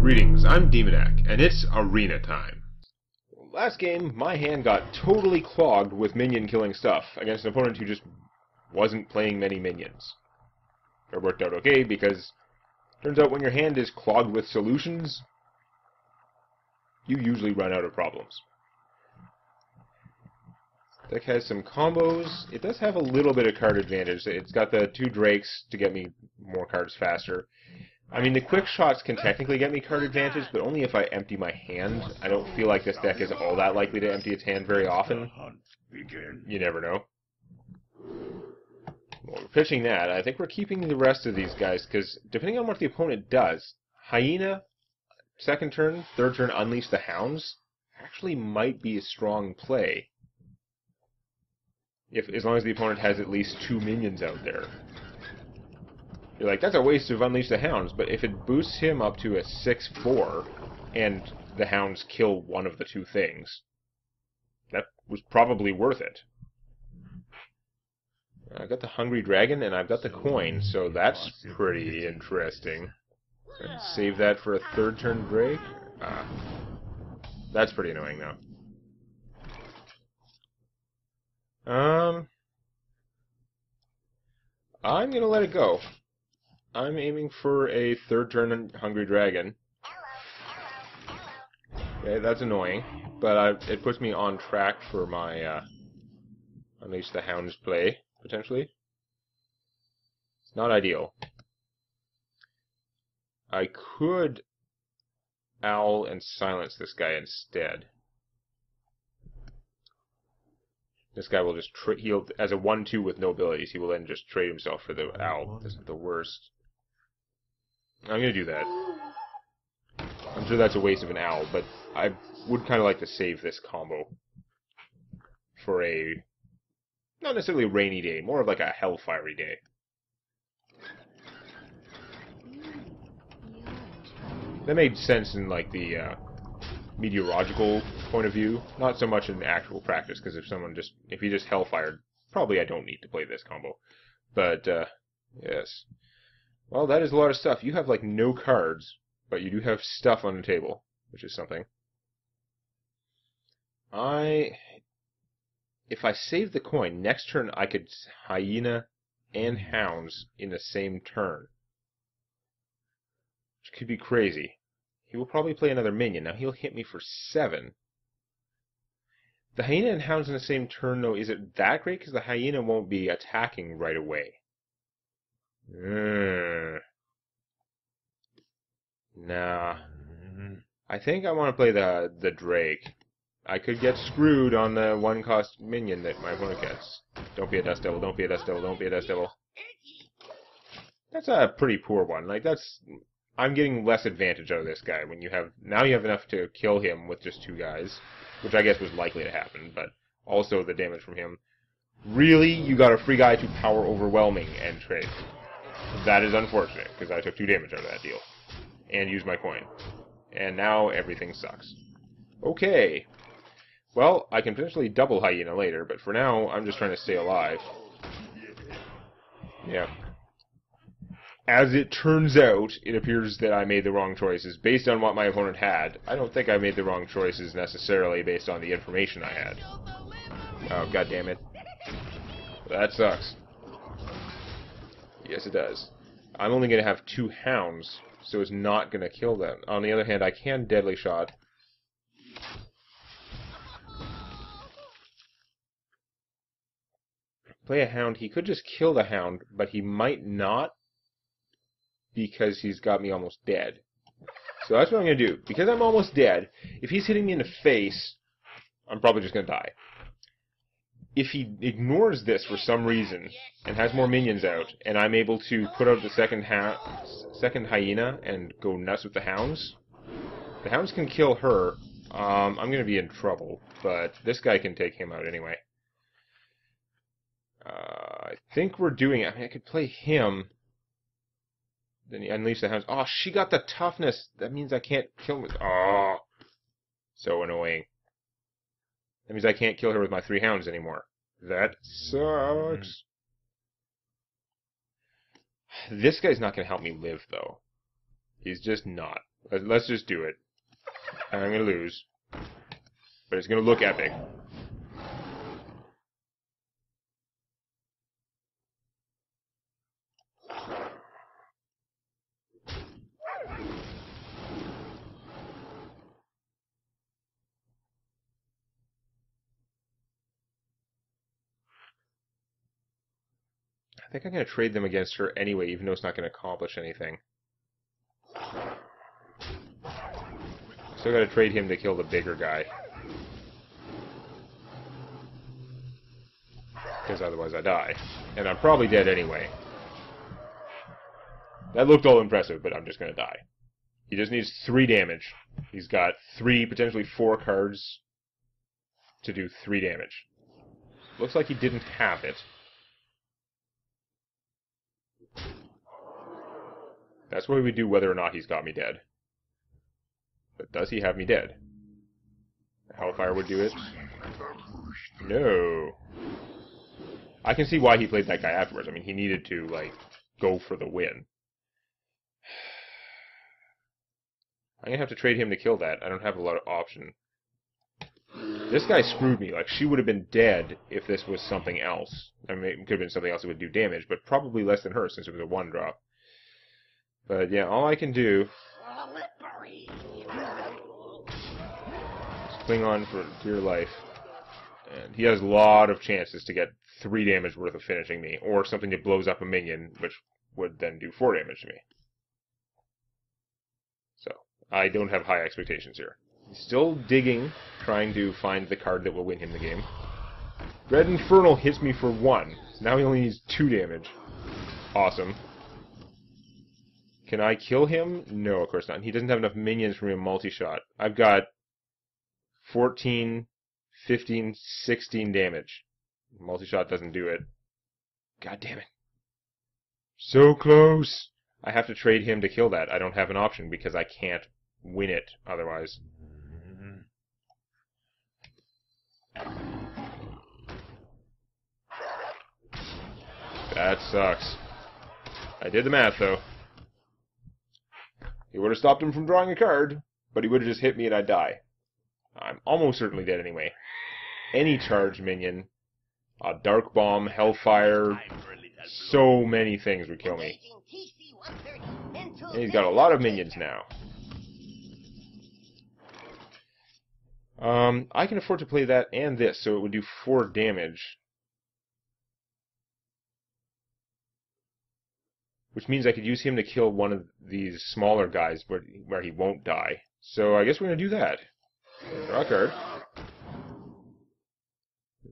Greetings, I'm Demonac, and it's arena time. Last game, my hand got totally clogged with minion-killing stuff against an opponent who just wasn't playing many minions. It worked out okay, because turns out when your hand is clogged with solutions, you usually run out of problems. Deck has some combos. It does have a little bit of card advantage. It's got the 2 Drakes to get me more cards faster. I mean, the quick shots can technically get me card advantage, but only if I empty my hand. I don't feel like this deck is all that likely to empty its hand very often. You never know. Well, we're pitching that. I think we're keeping the rest of these guys, because depending on what the opponent does, Hyena, second turn, third turn, Unleash the Hounds, actually might be a strong play. As long as the opponent has at least 2 minions out there. You're like, that's a waste of Unleash the Hounds, but if it boosts him up to a 6/4, and the Hounds kill one of the 2 things, that was probably worth it. I've got the Hungry Dragon, and I've got the coin, so that's pretty interesting. Let's save that for a third turn Drake. That's pretty annoying, though. I'm gonna let it go. I'm aiming for a third turn Hungry Dragon. Okay, that's annoying, but it puts me on track for my Unleash the Hounds play, potentially. It's not ideal. I could Owl and silence this guy instead. This guy will just he'll, as a 1/2 with no abilities, he will then just trade himself for the Owl. This is the worst. I'm going to do that. I'm sure that's a waste of an Owl, but I would kind of like to save this combo for a, not necessarily a rainy day, more of like a hellfiery day. That made sense in like the meteorological point of view, not so much in actual practice, because if he just hellfired, probably I don't need to play this combo. But, yes. Well, that is a lot of stuff. You have, like, no cards, but you do have stuff on the table, which is something. If I save the coin, next turn I could Hyena and Hounds in the same turn. Which could be crazy. He will probably play another minion. Now, he'll hit me for 7. The Hyena and Hounds in the same turn, though, is it that great? Because the Hyena won't be attacking right away. Nah. I think I want to play the Drake. I could get screwed on the 1-cost minion that my opponent gets. Don't be a Dust Devil, don't be a Dust Devil, don't be a Dust Devil. That's a pretty poor one. Like, I'm getting less advantage out of this guy when now you have enough to kill him with just 2 guys, which I guess was likely to happen, but also the damage from him. Really, you got a free guy to power overwhelming and trade. That is unfortunate, because I took 2 damage out of that deal. And used my coin. And now everything sucks. Okay. Well, I can potentially double Hyena later, but for now, I'm just trying to stay alive. Yeah. As it turns out, it appears that I made the wrong choices based on what my opponent had. I don't think I made the wrong choices necessarily based on the information I had. Oh, god damn it. That sucks. Yes, it does. I'm only going to have 2 Hounds, so it's not going to kill them. On the other hand, I can Deadly Shot. Play a Hound. He could just kill the Hound, but he might not, because he's got me almost dead. So that's what I'm going to do. Because I'm almost dead, if he's hitting me in the face, I'm probably just going to die. If he ignores this for some reason and has more minions out, and I'm able to put out the second Hyena and go nuts with the Hounds can kill her. I'm going to be in trouble, but this guy can take him out anyway. I think we're doing it. I mean, I could play him. Then he Unleash the Hounds. Oh, she got the toughness. That means I can't kill her. Oh, so annoying. That means I can't kill her with my 3 Hounds anymore. That sucks. This guy's not going to help me live, though. He's just not. Let's just do it. I'm gonna lose. But it's gonna look epic. I think I'm going to trade them against her anyway, even though it's not going to accomplish anything. Still got to trade him to kill the bigger guy. Because otherwise I die. And I'm probably dead anyway. That looked all impressive, but I'm just going to die. He just needs 3 damage. He's got 3, potentially 4 cards to do 3 damage. Looks like he didn't have it. That's what we would do whether or not he's got me dead. But does he have me dead? Hellfire would do it. No. I can see why he played that guy afterwards. I mean, he needed to, like, go for the win. I'm gonna have to trade him to kill that. I don't have a lot of option. This guy screwed me. Like, she would have been dead if this was something else. I mean, it could have been something else that would do damage, but probably less than her since it was a 1-drop. But yeah, all I can do is cling on for dear life. And he has a lot of chances to get 3 damage worth of finishing me, or something that blows up a minion, which would then do 4 damage to me. So, I don't have high expectations here. He's still digging, trying to find the card that will win him the game. Red Infernal hits me for 1. Now he only needs 2 damage. Awesome. Can I kill him? No, of course not. He doesn't have enough minions for me to multi-shot. I've got 14, 15, 16 damage. Multi-shot doesn't do it. God damn it. So close! I have to trade him to kill that. I don't have an option because I can't win it otherwise. That sucks. I did the math, though. He would have stopped him from drawing a card, but he would have just hit me and I'd die. I'm almost certainly dead anyway. Any charged minion, a Dark Bomb, Hellfire, so many things would kill me. And he's got a lot of minions now. I can afford to play that and this, so it would do 4 damage. Which means I could use him to kill one of these smaller guys where he won't die. So I guess we're going to do that. Draw a card.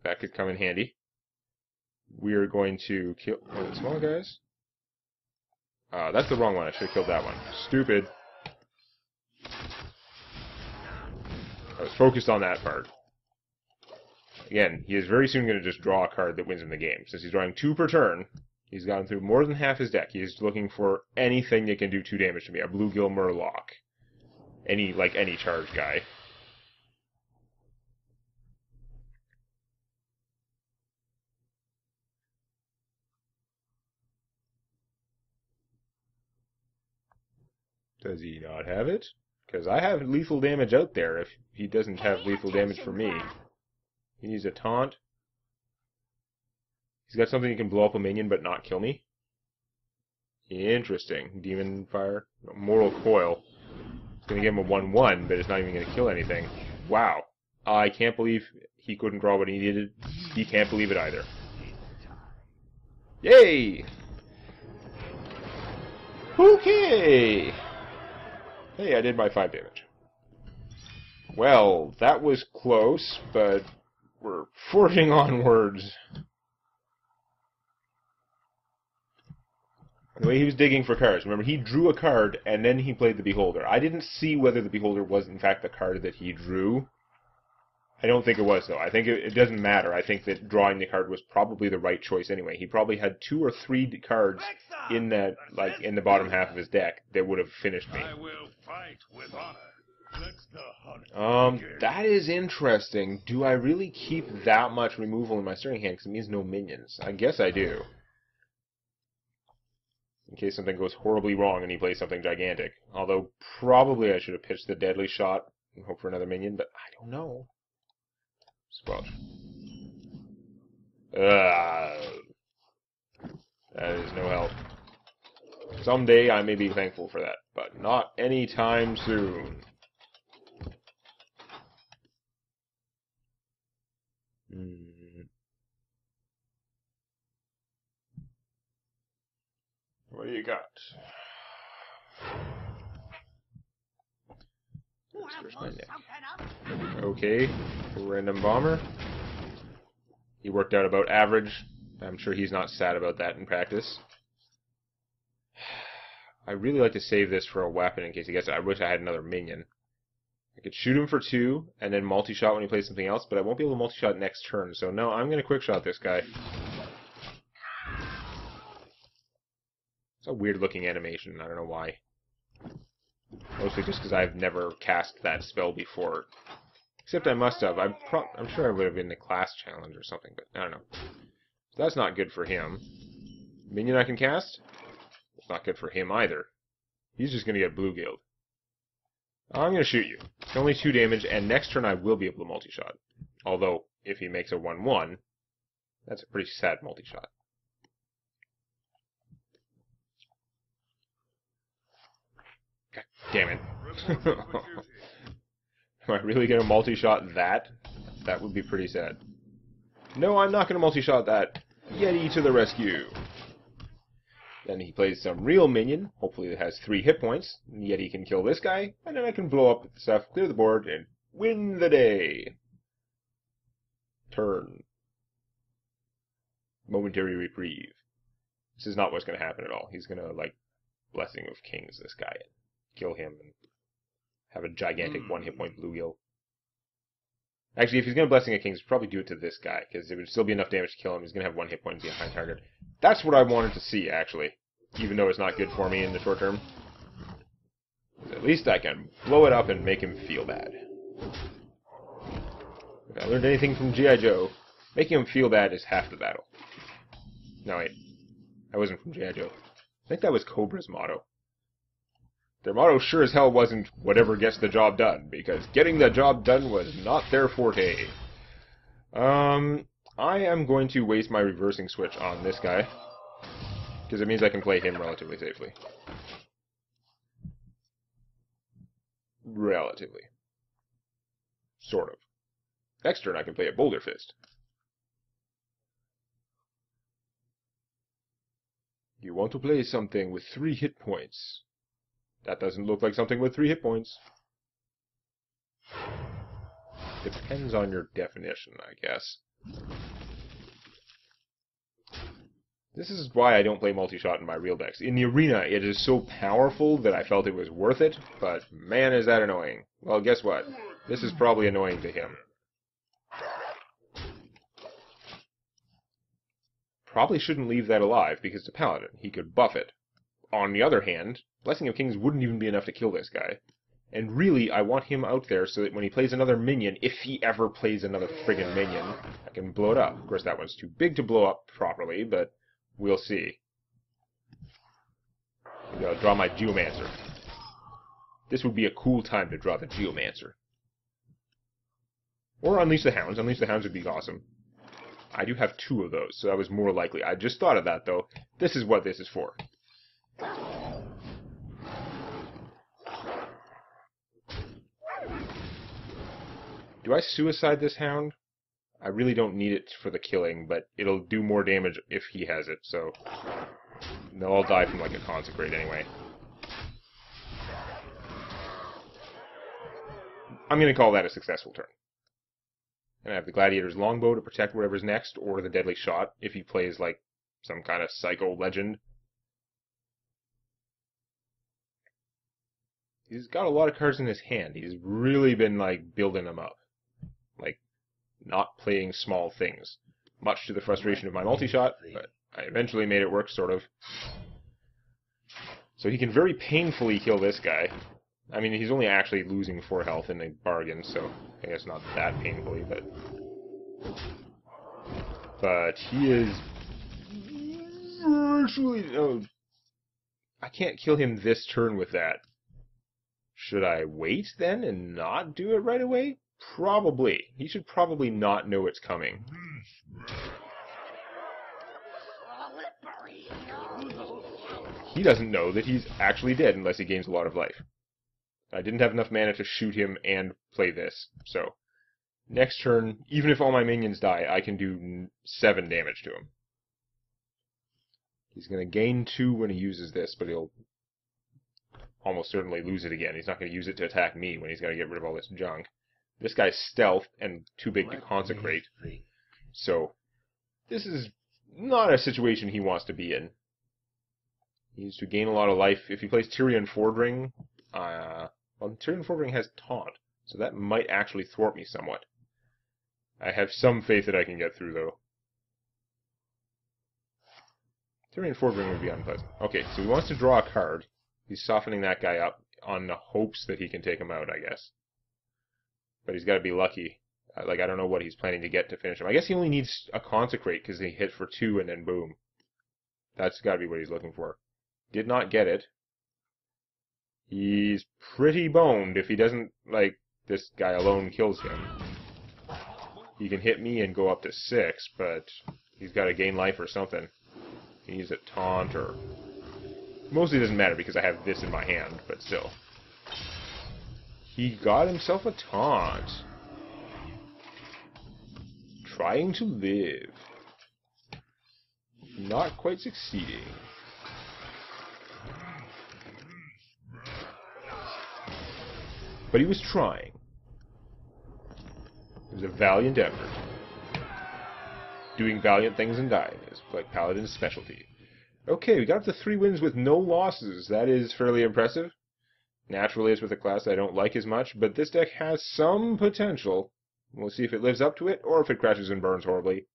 That could come in handy. We're going to kill one of the smaller guys. That's the wrong one. I should have killed that one. Stupid. I was focused on that part. Again, he is very soon going to just draw a card that wins him the game. Since he's drawing 2 per turn, he's gotten through more than half his deck. He's looking for anything that can do 2 damage to me. A Bluegill Murloc. Any charge guy. Does he not have it? Because I have lethal damage out there if he doesn't have lethal damage for me. He needs a taunt. He's got something that can blow up a minion but not kill me. Interesting. Demon Fire. Mortal Coil. It's going to give him a 1-1, but it's not even going to kill anything. Wow. I can't believe he couldn't draw what he needed. He can't believe it either. Yay! Okay! Hey, I did my 5 damage. Well, that was close, but we're forging onwards. The way he was digging for cards. Remember, he drew a card, and then he played the Beholder. I didn't see whether the Beholder was, in fact, the card that he drew. I don't think it was, though. I think it doesn't matter. I think that drawing the card was probably the right choice anyway. He probably had 2 or 3 cards in that, like, in the bottom half of his deck that would have finished me. I will fight with honor. Let's the hunt. That is interesting. Do I really keep that much removal in my starting hand? Because it means no minions. I guess I do. in case something goes horribly wrong and he plays something gigantic. Although, probably I should have pitched the deadly shot and hope for another minion, but I don't know. Squelch. That is no help. Someday I may be thankful for that, but not anytime soon. What do you got? Where's my neck? Okay, random bomber. He worked out about average. I'm sure he's not sad about that in practice. I really like to save this for a weapon in case he gets it. I wish I had another minion. I could shoot him for 2, and then multi-shot when he plays something else, but I won't be able to multi-shot next turn, so no, I'm going to quick-shot this guy. It's a weird-looking animation, I don't know why. Mostly just because I've never cast that spell before. Except I must have. I'm sure I would have been in a class challenge or something, but I don't know. So that's not good for him. Minion I can cast? It's not good for him either. He's just going to get blue-gilled. I'm going to shoot you. It's only 2 damage, and next turn I will be able to multi-shot. Although, if he makes a 1-1, that's a pretty sad multi-shot. God damn it. Am I really going to multi-shot that? That would be pretty sad. No, I'm not going to multi-shot that. Yeti to the rescue. Then he plays some real minion. Hopefully it has 3 hit points. Yeti can kill this guy, and then I can blow up the stuff, clear the board, and win the day. Turn. Momentary reprieve. This is not what's going to happen at all. He's going to, like, Blessing of Kings this guy and kill him and have a gigantic 1 hit point bluegill. Actually, if he's going to Blessing of Kings, probably do it to this guy, because it would still be enough damage to kill him. He's going to have 1 hit point and be a high target. That's what I wanted to see, actually. Even though it's not good for me in the short term. At least I can blow it up and make him feel bad. If I learned anything from G.I. Joe, making him feel bad is half the battle. No, wait. That wasn't from G.I. Joe. I think that was Cobra's motto. Their motto sure as hell wasn't whatever gets the job done, because getting the job done was not their forte. I am going to waste my reversing switch on this guy, because it means I can play him relatively safely. Relatively. Sort of. Next turn I can play a Boulder Fist. You want to play something with 3 hit points. That doesn't look like something with 3 hit points. Depends on your definition, I guess. This is why I don't play multi-shot in my real decks. In the arena, it is so powerful that I felt it was worth it, but man is that annoying. Well, guess what? This is probably annoying to him. Probably shouldn't leave that alive, because it's a paladin. He could buff it. On the other hand, Blessing of Kings wouldn't even be enough to kill this guy. And really, I want him out there so that when he plays another minion, if he ever plays another friggin' minion, I can blow it up. Of course, that one's too big to blow up properly, but we'll see. Maybe I'll draw my Geomancer. This would be a cool time to draw the Geomancer. Or Unleash the Hounds. Unleash the Hounds would be awesome. I do have 2 of those, so that was more likely. I just thought of that, though. This is what this is for. Do I suicide this hound? I really don't need it for the killing, but it'll do more damage if he has it, so they'll all die from like a consecrate anyway. I'm going to call that a successful turn. And I have the Gladiator's Longbow to protect whatever's next, or the Deadly Shot if he plays like some kind of psycho legend. He's got a lot of cards in his hand. He's really been like building them up. Like, not playing small things. Much to the frustration of my multi-shot, but I eventually made it work, sort of. So he can very painfully kill this guy. I mean, he's only actually losing 4 health in a bargain, so I guess not that painfully, but... But he is... virtually... Oh, I can't kill him this turn with that. Should I wait then and not do it right away? Probably. He should probably not know it's coming. He doesn't know that he's actually dead unless he gains a lot of life. I didn't have enough mana to shoot him and play this, so next turn, even if all my minions die, I can do 7 damage to him. He's going to gain 2 when he uses this, but he'll almost certainly lose it again. He's not going to use it to attack me when he's got to get rid of all this junk. This guy's stealth and too big to consecrate, so this is not a situation he wants to be in. He needs to gain a lot of life. If he plays Tyrion Fordring, well, Tyrion Fordring has taunt, so that might actually thwart me somewhat. I have some faith that I can get through, though. Tyrion Fordring would be unpleasant. Okay, so he wants to draw a card. He's softening that guy up on the hopes that he can take him out, I guess. But he's got to be lucky. Like, I don't know what he's planning to get to finish him. I guess he only needs a Consecrate because he hit for 2 and then boom. That's got to be what he's looking for. Did not get it. He's pretty boned if he doesn't, like, this guy alone kills him. He can hit me and go up to 6, but he's got to gain life or something. He needs a taunt or... Mostly doesn't matter because I have this in my hand, but still. He got himself a taunt. Trying to live. Not quite succeeding. But he was trying. It was a valiant effort. Doing valiant things and dying is like Paladin's specialty. Okay, we got up to 3 wins with no losses. That is fairly impressive. Naturally, it's with a class I don't like as much, but this deck has some potential. We'll see if it lives up to it, or if it crashes and burns horribly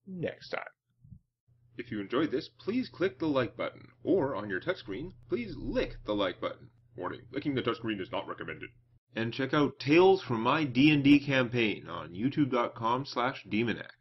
next time. If you enjoyed this, please click the like button, or on your touchscreen, please lick the like button. Warning, licking the touchscreen is not recommended. And check out Tales from My D&D Campaign on youtube.com/demonac.